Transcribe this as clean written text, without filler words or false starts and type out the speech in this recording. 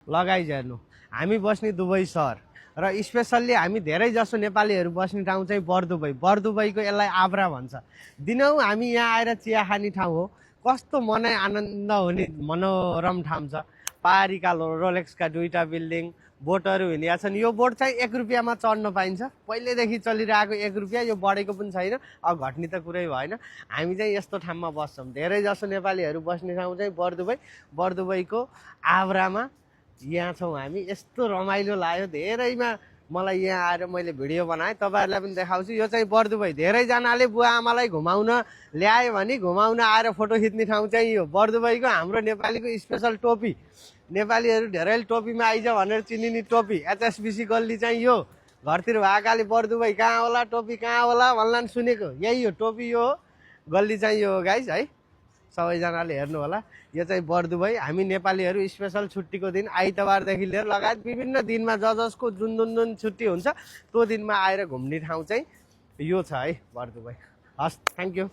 लगाइजानु। हामी बस्ने दुबई सहर र स्पेसल्ली हामी धेरै जसो नेपालीहरू बस्ने ठाउँ चाहिँ बरदुबई। बरदुबईको यसलाई आब्रा भन्छ। दिनौँ हामी यहाँ आएर चिया खाने ठाउँ हो। कस्तो मनै आनन्द हुने मनोरम ठाउँ छ। पहाडीका रोलेक्सका 2टा बिल्डिङ, बोटहरू हिँडिया छन्। यो बोट चाहिँ 1 रुपियाँमा चढ्न पाइन्छ। पहिल्यैदेखि चलिरहेको 1 रुपियाँ, यो बढेको पनि छैन। अब घट्ने त कुरै भएन। हामी चाहिँ यस्तो ठाउँमा बस्छौँ। धेरै जसो नेपालीहरू बस्ने ठाउँ चाहिँ बरदुबई। बरदुबईको आब्रामा यहाँ छौँ हामी। यस्तो रमाइलो लाग्यो। धेरैमा मलाई यहाँ आएर मैले भिडियो बनाएँ, तपाईँहरूलाई पनि देखाउँछु। यो चाहिँ बरदुबई। धेरैजनाले बुवा आमालाई घुमाउन ल्यायो भने घुमाउन आएर फोटो खिच्ने ठाउँ चाहिँ यो बरदुबईको। हाम्रो नेपालीको स्पेसल टोपी, नेपालीहरू धेरै टोपीमा आइज भनेर चिनिने टोपी, एचएसबिसी गल्ली चाहिँ यो। घरतिर भएकाले बरदुबई कहाँ होला, टोपी कहाँ होला भन्लान् सुनेको। यही हो टोपी, यो गल्ली चाहिँ यो गाइज है। सबैजनाले हेर्नु होला। यो चाहिँ बरदुबई। हामी नेपालीहरू स्पेसल छुट्टीको दिन आइतबारदेखि लिएर लगायत विभिन्न दिनमा जसको जुन छुट्टी हुन्छ त्यो दिनमा आएर घुम्ने ठाउँ चाहिँ यो छ है बरदुबई। हस्, थ्याङ्क यू।